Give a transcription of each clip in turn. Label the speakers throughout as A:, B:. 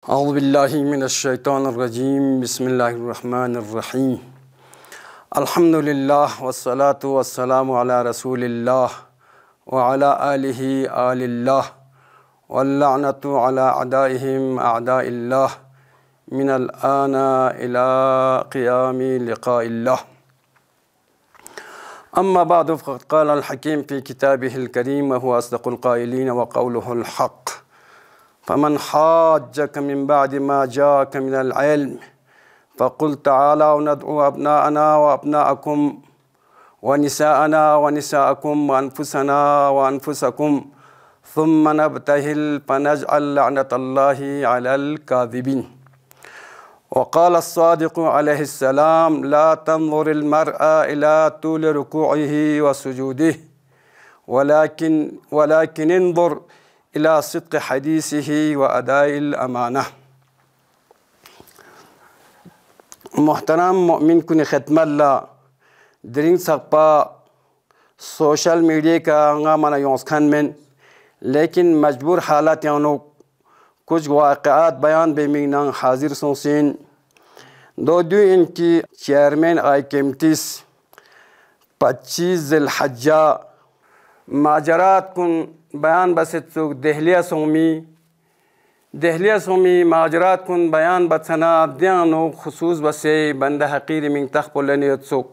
A: أعوذ بالله من الشيطان الرجيم بسم الله الرحمن الرحيم الحمد لله والصلاة والسلام على رسول الله وعلى آله آل الله واللعنة على أعدائهم أعداء الله من الآن إلى قيام لقاء الله. أما بعد، فقد قال الحكيم في كتابه الكريم وهو أصدق القائلين وقوله الحق: فمن حاجك من بعد ما جاءك من العلم فقل تعالوا ندعو أبناءنا وأبناءكم ونساءنا ونساءكم وأنفسنا وأنفسكم ثم نبتهل فنجعل لعنة الله على الكاذبين. وقال الصادق عليه السلام: لا تنظر المرأة إلى طول ركوعه وسجوده ولكن انظر إلى صدق حديثه وأداء الأمانة. محترم مؤمن کنی ختم اللہ درین سقپا سوشل میڈیا کا انگا منا یونس خان من لیکن مجبور حالات یانو کچھ واقعات بیان بے مینان حاضر سوسین دو ان کی چیئرمین آئی کمیٹیز 25 ذی الحجہ ماجرات کن بیان بسیت سوک دہلیہ سومی ماجرات کن بیان بسنا دیانو خصوص بسے بندہ حقیر من تخبولنیت سوک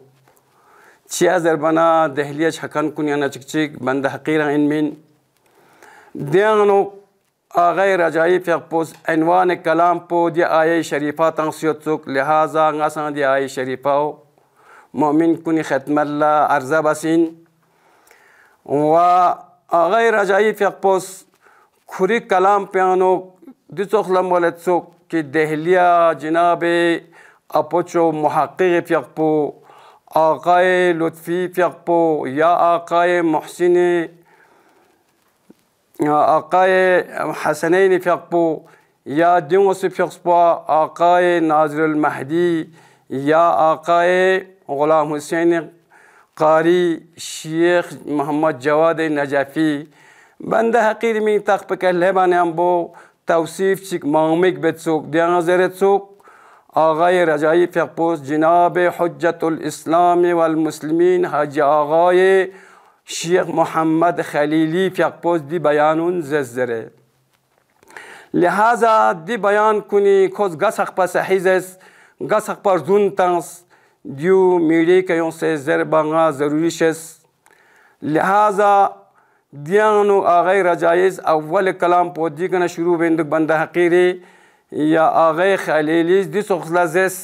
A: چیا زربنا دہلیہ چھکن کن یانا چک بندہ حقیر ان من دیانو آغای رجائی فیقپوز عنوان کلام پو دی آئی شریفہ تنسیت سوک لہذا ناسان دی آئی شریفہ مؤمن کنی ختم اللہ عرضہ بسین و آغای رجائی فیقپوز خوری کلام پیانو دیسوخ لمولت سوک کی دہلیہ جناب اپوچو محقق فیقپو آقای لطفی فیقپو یا آقای محسن آقای حسنین فیقپو یا دیوس فیقپو آقای ناظر المہدی یا آقای غلام حسین قاری شیخ محمد جواد نجفی بندہ حقیر من تخ پکل بانے امبو توصیف چک مامک بتسوک دیان زرت سوک آغای رجائی فیقپوس جناب حجت الاسلام والمسلمین حج آغای شیخ محمد خلیلی فیقپوس دی بیانون ززره لہذا دی بیان کنی خوز گسخ پا سحیزس گسخ پر زون تنس دیو میڈی کیوں سے زربانگا ضروری شس لہذا دیانو آغای رجائز اول کلام پودی کنا شروع بندک بندہ حقیری یا آغای خلیلیز دی سخلازس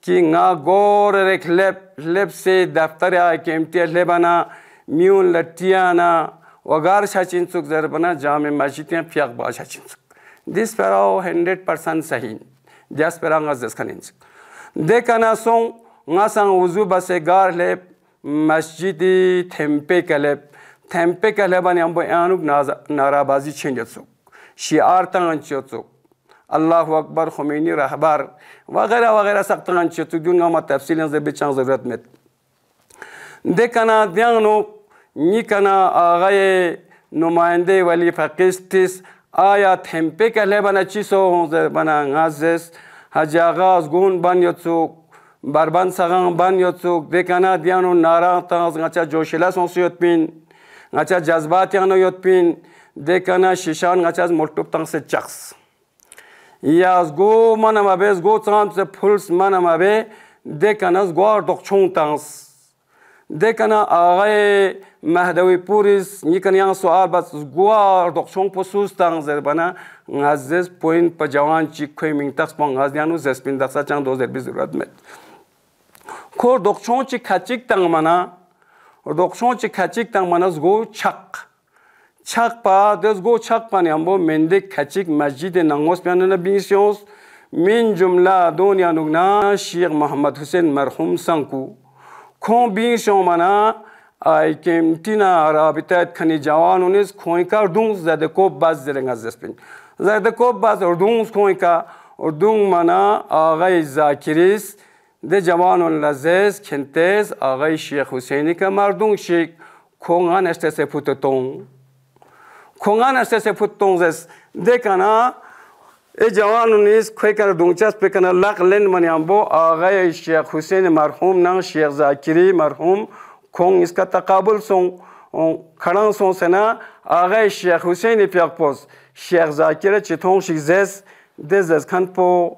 A: کی نا گور ریک لب سے دفتر آئی کمتی لبنا میون لٹیانا وگار شاچین سک زربنا جامع مسجدیاں فیق با شاچین سک دیس پراو 100% صحیح دیس پرا غزدس کنین سک دیکھنا سون ناسان وضو بسے گار لب مسجدی تھمپے کلبانی امبو یانوک نارابازی چھنجت سوک شیعار تنگنچت سوک اللہ اکبر خمینی رہبر وغیرہ وغیرہ سخت تنگنچت سوک دیون گاما تفصیلیں زبی چانگ ضرورت میں دیکھنا دیانو نیکنا آغای نمائندے ولی فقیستیس آیا تھمپے کلبانا چیسو ہوں بنا غازس حج آغاز گون بانیت سوک بربان سغان بان یوتسوک دیکھنا دیانو نارا تانز غچا جوشلا سونسیوت پین غچا جذبات یانو یوت پین دیکھنا شیشان غچا ملٹوب تانگ سے چخص یا از گو منم ابے از گو تانگ سے پھلس منم ابے دیکھنا از گوار دکچون تانز دیکھنا آغای مہدوی پوریس نیکن یان سوال بس گوار دکچون پسوس تانگ زربنا غزز پوین پا جوان چی کوئی منگ تخص پانگ غز دیانو زسپین دخصا چانگ 2020 ضرورت میں کور دکچون چی کھچک تنگ منا زگو چق پا دز گو چق پانی امبو مندک کھچک مسجد ننگوس پیانا نبیسیونس من جملہ دونیا نگنا شیخ محمد حسین مرحوم سنکو کھون بیسیون منا آئی کمتینا رابطات کھنی جوانونیز کھوئی کا اردونز زدکوب باز زرنگ از دسپین زدکوب باز اردونز کھوئی کا اردون منا آغای زاکریس ده جوان لذیذ کنتیز آغای شیخ حسینی که مردون شیخ کونگان استسه پوتتون زست ده کنا ای جوان نیست که کنه دونچست بکنه لقلن منیام با آقای شیخ حسین مرحوم نه شیخ زاکری مرحوم کون اسکا تقابل سون کلان سون سنا آقای شیخ حسین پیاکپوس شیخ زاکری چطور شیزس دز کند پو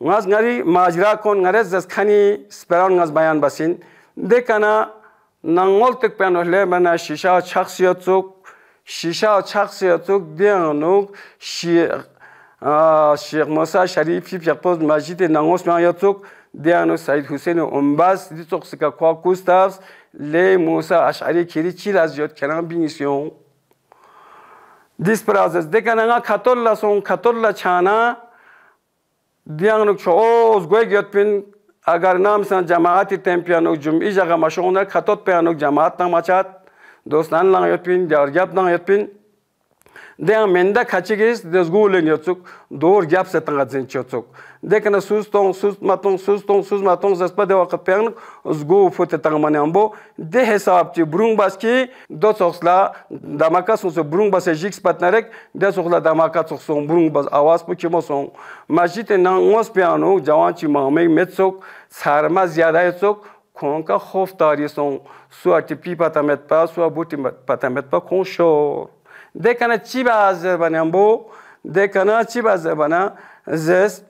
A: ngaz ngari majra kon ngares zaskhani speran ngaz bayan basin dekana nangol tek panohle mana shisha shakhsiyatuk dianuk Sheikh Musa Sharif yapos majid nangos mayatuk dianu Said Hussein Umbas ditok sika kwa Gustavs le Musa Ash'ari kiri chiraz jot kenan binisyon disprazes dekana nga khatolla chana دیانوک شوز گویگیت پین اگر نام سن جماعتی تمپیانوک جمعی جگه مشونه خطوط پیانوک جماعت نماچات دوستان لان یت پین جارگیاب نان یت پین دیان منده کچیگیس دزگولن یتسوک دور گیاب ستنگات زنچیتسوک دیکن سوز ماتون زسپا دی وقت پیانوک زگو فوت تنگمانی امبو دی حساب چی برونگ باس کی دو سوخلا دماکا سوز برونگ باس جیکس پتنرک دی سوخلا دماکا سوخسون برونگ باس آواز پو چی موسون مجید نانگوز پیانوک جوان چی مامی متسوک سارما زیاده یتسوک کونکا خوف تاریسون سوا تیپی پتامت پا سوا بوتی پتامت پا کون شور دیکنه چی باز بنی امبو دیکنه چی باز بنا زست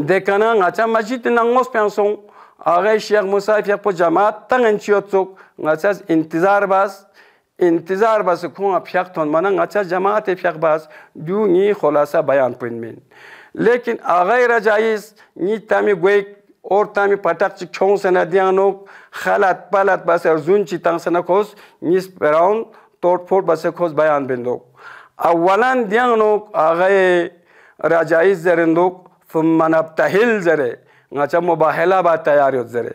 A: دیکنه ngacha مجید نانگوز پیانسون آقای شیخ موسی فیق پو جماعت تنگن چیوتسوک ngacha انتظار باز کون فیق تون منا ngacha جماعت فیق باز دو نی خلاصه بیان پوین لیکن آقای رجایز نی تامی گویک اور تامی پتاک چی چون سنا دیانوک خلط پلت باز ارزون چی تنگ سنا کوز نیس براون توٹ فوٹ باز کوز بیان بندوک اولا دیانوک آقای رجایز زرندوک ثم نبتهل زره ngacha mubahala ba tayariyot zere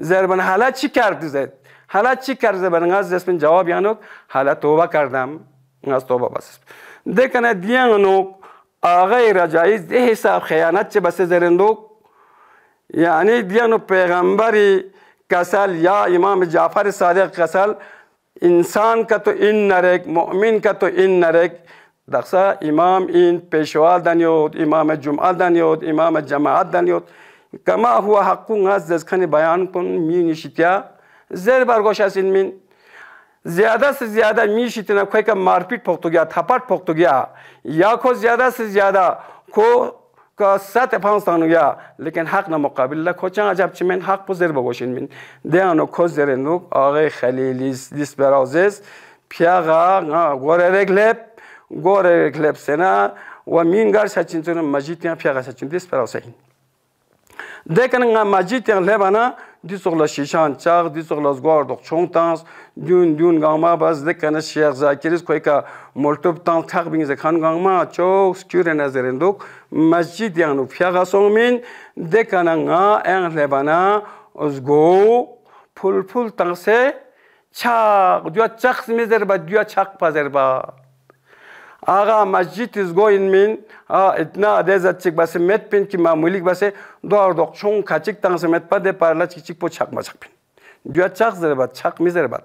A: زربان حالا چی کرد زد حالا چی کرد زبان غاز دستن جواب یانوک حالا توبه کردم غاز توبه بس دیکنه دیانوک آقای رجایز ده حساب خیانت چه بس زرندوک یعنی دیانو پیغمبری کسل یا امام جعفر صادق کسل انسان کا تو این نرک مؤمن کا تو این نرک دقسا امام این پیشوال دانیود امام جمعه دانیود امام جماعت دانیود كما هو حق غاز خاني بيان كن مين شتيا زر برگوش اسين مين زیاده سے زیادہ میشتنا کوئی کا مارپیٹ پختو گیا تھپٹ پختو گیا یا کو زیادہ سے زیادہ کو کا سات پانستانو گیا لیکن حق نہ مقابل لا کو چا عجب چمن حق پزر بگوشین مين دیانو کو زرنو آقای خلیلیس دیس برازز پیاغا گوره رگلب سنا و مين گار سچنتون مجیتیان پیاغا سچن دیس برازین دیکن nga majid yang lebana disogla shishan chag disogla zgordok chongtans dün gangma baz dekana Sheikh Zakiris koyka moltop tan tagbing ze khan gangma çok skure nazerendok majid yang no fiaga songmin dekana nga yang lebana ozgo pul tanse chag dua chak smizer ba dua chak pazer ba آقا مسجد از given مین اتنا ادزات check باشه مت pain کی معمولی باشه دور دکتون کچیک تانس مت پده پارلا check پو چاک ماچک pain دیا چاک زربات چاک میزربات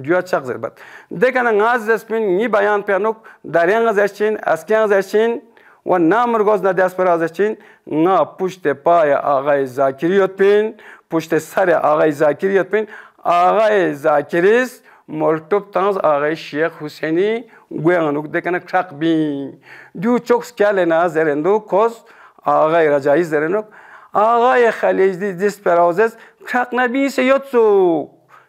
A: دیا چاک زربات دیگه نگاز دستپین نی بیان پیانوک دریان زشین اسکیان زشین و نامرگوز ندیاس پرازشین نا پشت پای آقای زاکریت پین پشت سر آقای زاکریت پین آقای زاکریس مولتوب تانز آقای شیخ حسینی گویانوک دیکنه کراک بین دو چوکس کاله نازرندو کوز آقای رجایی زرندو آقای خلیجی دیس پرازز کراک نبیسه یوتسو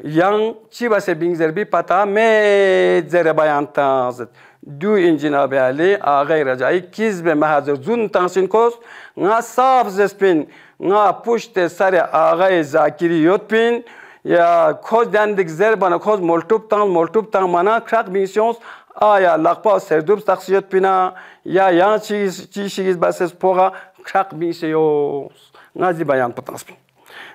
A: yang ciba se bingzer bi pata me zere bayan tanzet du injina be ali a ghaira jai kizbe mahazir zun tansin kos nga saf zespin nga pushte sare a gai zakiri yotpin ya khoz dandik zer bana khoz moltup tang mana krak missions aya laqpa serdub taksiyot pina ya yang chi shigiz bases poga krak missions nga zi bayan pataspin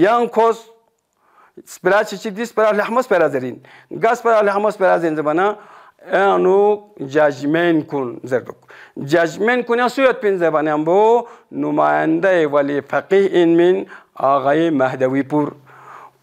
A: yang kos spera chichi dis spera lahmas spera zerin gas spera lahmas spera zerin zabana anu judgment kun zerduk judgment kun asuyat pin zabana ambo numayande wali faqih in min agay mahdawi pur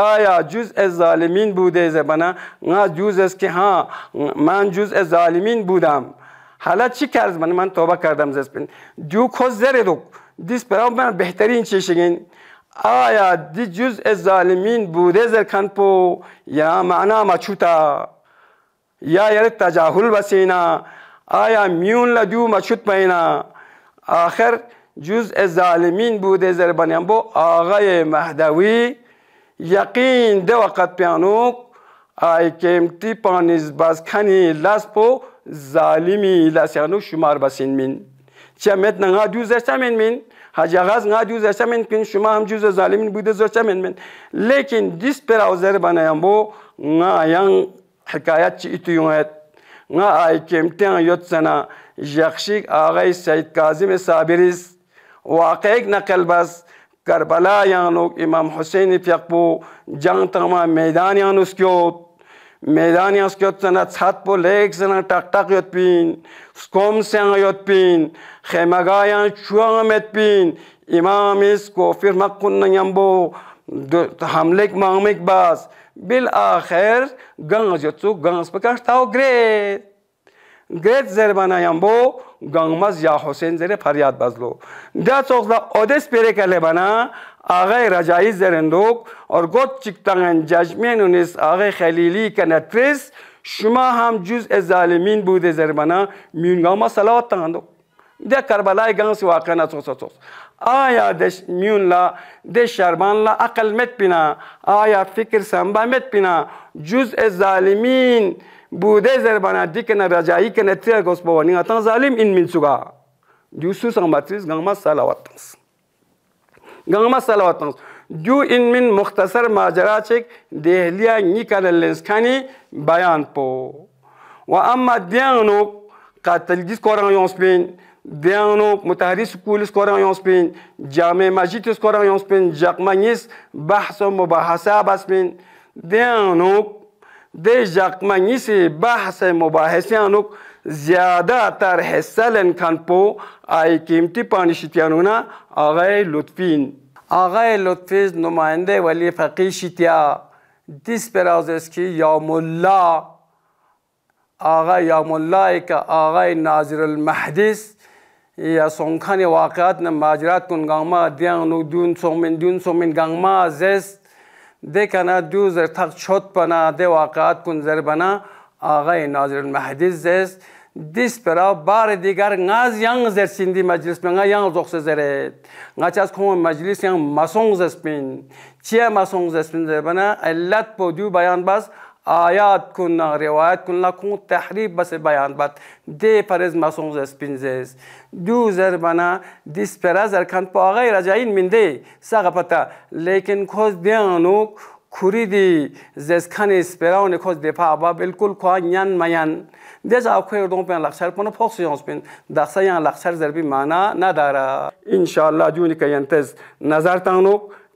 A: aya juz zalimin bude zabana nga juz es ke ha man juz zalimin budam حالا چی کرد من توبه کردم زسپین جو خوز زره دو دیس برام من بهترین چیشگین آیا دی جز ظالمین بوده زرکن پو یا معنا مچوتا یا یار تجاهل بسینا آیا میون لدو مچوت بینا آخر جز ظالمین بوده زر بنیم بو آقای مهدوی یقین ده وقت پیانوک آی کمتی پانیز باز کنی لاس پو ظالمی لاسیانو شمار بسین من چمت نگاه دوز اشتمن من هجاغاز نگاه دوز اشتمن کن شما هم جوز ظالمین بوده زرشتمن من لیکن دیس پر آوزر بنایم بو نگاه یان حکایت چی ایتیونت نگاه آی کمتیان یوت سنا یخشیک آقای سید کاظم صابریز واقعی نقل بس کربلا یانوک امام حسین فیقبو جنگ تمام میدان یانوس کیوت میدان یاس کیوت سنا چھت پو لیک سنا ٹک ٹک یوت پین سکوم سنگ یوت پین خیمگایان چوانگ مت پین امامیس کو فر مقن نیمبو حملک مامک باس بالآخر گنگ یوتسو گنگس پکاشتاو گریت زربانا یمبو گنگمز یا حسین زر فریاد بازلو دا چوخ دا اودس پیره کله بنا آقای رجایی زرندوک اور گوت چکتنگن ججمینونیس آقای خلیلی کنتریس شما هم جز ظالمین بوده زربانا میونگاما صلوات تنگندو ده کربلای گنگسی واقع نسوس آیا دش میون لا دش شربان لا عقل مت بینا آیا فکر سنبا مت بینا جز ظالمین بوده زربانا دیکن رجایی کنتریس گوس بوانی اتن ظالم این من سوگا جوسو سنباتریس گنگما صلوات تنگس گنگما صلوات تنگس جو این من مختصر ماجرا چک دهلیا نیکان لنسکانی بیان پو و اما دیانو قاتل جس کوران یونسپین دیانو متحری سکولس کوران یونسپین جامع مسجدس کوران یونسپین جاکمانیس بحث و مباحثه بسپین دیانو ده جاکمانیس بحث مباحثیانو زیاده تر حصه لنکان پو آی قیمتی پانیشتیانونا آقای لطفین آقای لطفی نماینده ولی فقیه شیتیا دیس برازست که یوم الله آقای یوم الله که آقای ناظر المحدث یا سونخانی واقعات نماجرات کن گانما دیانو دون سومن گانما زست دیکنا دو زر تق چوت بنا دی واقعات کن زر بنا آقای ناظر المحدث زست دیس پرا بار دیگر ناز یانگ زرسیندی مجلس میں یانگ زوخ زرید ناچاس کھوم مجلس یانگ مسونگ زسپین چیا مسونگ زسپین زبنا علت پو دو بیان باز آیات کن روایت کن لکھوں تحریف بس بیان بات دے پرز مسونگ زسپین زیز دو زربنا دیس پرا زرکان پو آغای رجائین من دے ساگا پتا لیکن کھوز دیانو كوريدي زس كان اسبراون كوز دفاع با بالكل كوانيان ميان ديجا اكوير دون بين لاكسر بون فوكسيونس بين داخسيان لاكسر زربي معنا ندارا ان شاء الله جوني كينتز نظر تانوك